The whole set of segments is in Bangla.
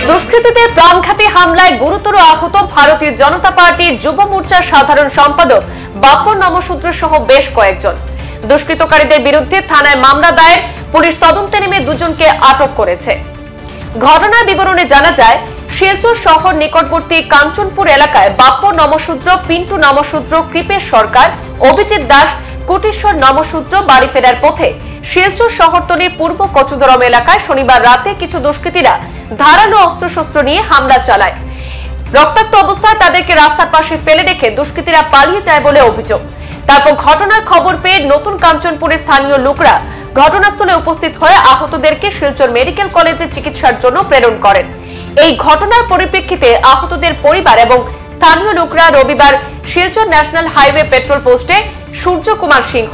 দুষ্কৃতীদের প্রাণঘাতী হামলায় গুরুতর আহত ভারতীয় জনতা পার্টির যুব মোর্চার সাধারণ সম্পাদক বাপ্পন নমশূদ্র সহ বেশ কয়েকজন। দুষ্কৃতকারীদের বিরুদ্ধে থানায় মামলা দায়ের, পুলিশ তদন্তে নেমে দুজনকে আটক করেছে। ঘটনার বিবরণে জানা যায়, শিলচর শহর নিকটবর্তী কাঞ্চনপুর এলাকায় বাপ্পন নমশূদ্র, পিন্টু নমশূদ্র, কৃপেশ সরকার, অভিজিৎ দাস, কোটেশ্বর নমশূদ্র বাড়ি ফেরার পথে শিলচর শহরতলির পূর্ব কচুদরম এলাকায় শনিবার রাতে কিছু দুষ্কৃতীরা ধারালো অস্ত্রশস্ত্র নিয়ে হামলা চালায়। রক্তাক্ত অবস্থায় তাদেরকে রাস্তার পাশে ফেলে রেখে দুষ্কৃতীরা পালিয়ে যায় বলে অভিযোগ। তারপর ঘটনার খবর পেয়ে নতুন কাঞ্চনপুরের স্থানীয় লোকরা ঘটনাস্থলে উপস্থিত হয়ে আহতদেরকে শিলচর মেডিকেল কলেজে চিকিৎসার জন্য প্রেরণ করেন। এই ঘটনার পরিপ্রেক্ষিতে আহতদের পরিবার এবং স্থানীয় লোকরা রবিবার শিলচর ন্যাশনাল হাইওয়ে পেট্রোল পোস্টে সূর্য কুমার সিংহ,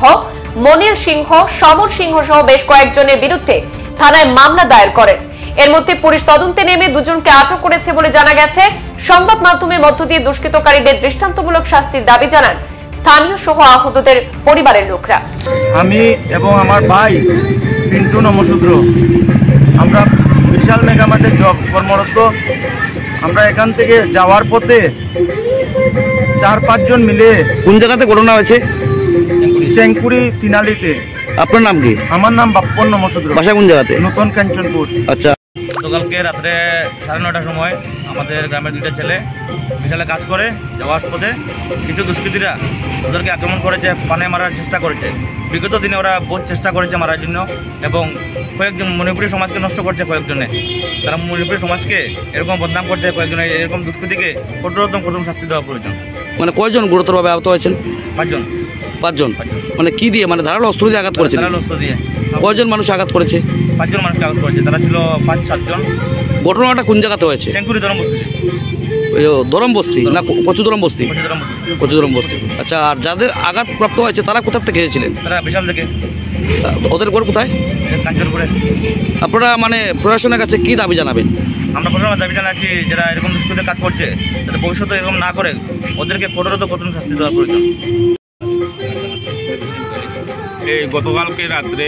মনির সিংহ, সমর সিংহ সহ বেশ কয়েকজনের বিরুদ্ধে থানায় মামলা দায়ের করেন। এর মধ্যে পুলিশ তদন্তে নেমে দুজনকে আটক করেছে বলে জানা গেছে। সংবাদ মাধ্যমের মধ্য দিয়ে দুষ্কৃতকারীদের দৃষ্টান্তমূলক শাস্তির দাবি জানান স্থানীয় সহ আহতদের পরিবারের লোকরা। আমি এবং আমার ভাই পিন্টু নমশূদ্র, আমরা বিশাল মেগামার্টে জব কর্মরত। আমরা এখান থেকে যাওয়ার পথে 4-5 জন মিলে। কোন জায়গাতে ঘটনা হয়েছে? চেঙ্কুরি তিনালিতে। আপনার নাম কি? আমার নাম বাপ্পন নমশূদ্র। বাসা কোন জায়গাতে? নতুন কাঞ্চনপুর। আচ্ছা। গতকালকে রাত্রে 9:30টার সময় আমাদের গ্রামের 2টা ছেলে বিশালে কাজ করে যাওয়ার পথে কিছু দুষ্কৃতীরা ওদেরকে আক্রমণ করেছে, পানে মারার চেষ্টা করেছে। বিগত দিনে ওরা বহুত চেষ্টা করেছে মারার জন্য এবং কয়েকজন মণিপুরী সমাজকে নষ্ট করছে। কয়েকজনে তারা মণিপুরী সমাজকে এরকম বদনাম করছে। কয়েকজনে এরকম দুষ্কৃতীকে কঠোরতম কঠোর শাস্তি দেওয়া প্রয়োজন। মানে কয়জন গুরুতরভাবে আহত হয়েছেন? 5 জন। 5 জন? মানে কি দিয়ে? মানে ধারালো অস্ত্র দিয়ে আঘাত করেছে? ধারালো অস্ত্র দিয়ে। কয়জন মানুষ আঘাত করেছে? 5 জন মানুষকে আঘাত করেছে। তারা ছিল 5-7 জন। ঘটনাটা কোন জায়গাতে হয়েছে? চেঙ্কুরি ধরম বস্তি। ধরম বস্তি না কচুদরম বস্তি? কচুদরম বস্তি। আচ্ছা, আর যাদের আঘাত প্রাপ্ত হয়েছে তারা কোথা থেকে এসেছিলেন? তারা বিশাল থেকে। ওদের ঘর কোথায়? কাঞ্চনপুরে। আপনারা মানে প্রশাসনের কাছে কি দাবি জানাবেন? আমরা প্রশাসনের দাবি জানাচ্ছি, যারা এরকম দুষ্কৃতির কাজ করছে যাতে ভবিষ্যতে এরকম না করে ওদেরকে কঠোরতম কঠোর শাস্তি দেওয়া প্রয়োজন। এই গতকালকে রাত্রে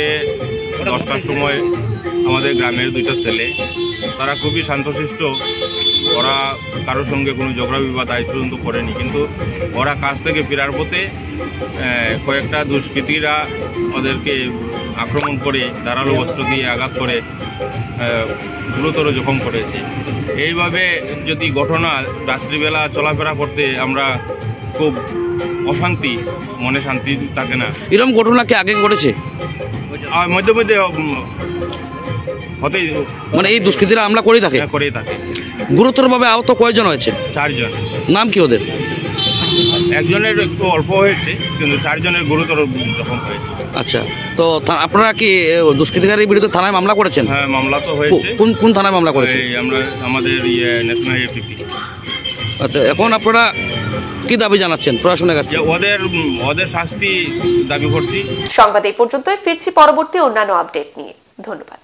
10টার সময় আমাদের গ্রামের 2টা ছেলে, তারা খুবই শান্তশিষ্ট। ওরা কারোর সঙ্গে কোনো ঝগড়া বিবাদ আজ পর্যন্ত করেনি, কিন্তু ওরা কাজ থেকে ফেরার পথে কয়েকটা দুষ্কৃতীরা ওদেরকে আক্রমণ করে ধারালো অস্ত্র দিয়ে আঘাত করে গুরুতর জখম করেছে। এইভাবে যদি ঘটনা রাত্রিবেলা চলাফেরা করতে আমরা খুব অশান্তি, মনে শান্তি থাকে না। এরকম ঘটনা কি আগে ঘটেছে? মধ্যে মধ্যে হতেই, মানে এই দুষ্কৃতীরা হামলা করেই থাকে? করেই থাকে। গুরুতরভাবে আহত কয়জন হয়েছে? 4 জন। নাম কি ওদের? একজনের একটু অল্প হয়েছে, কিন্তু 4 জনের গুরুতর জখম হয়েছে। আচ্ছা, তো আপনারা কি দুষ্কৃতিকারীর বিরুদ্ধে থানায় মামলা করেছেন? হ্যাঁ, মামলা তো হয়েছে। কোন থানায় মামলা করেছেন? আমরা আমাদের ন্যাশনাল এপিপি। আচ্ছা, এখন আপনারা কি দাবি জানাচ্ছেন প্রশাসনের কাছে? ওদের শাস্তি দাবি করছি। সংবাদ এই পর্যন্তই, ফিরছি পরবর্তী অন্যান্য আপডেট নিয়ে। ধন্যবাদ।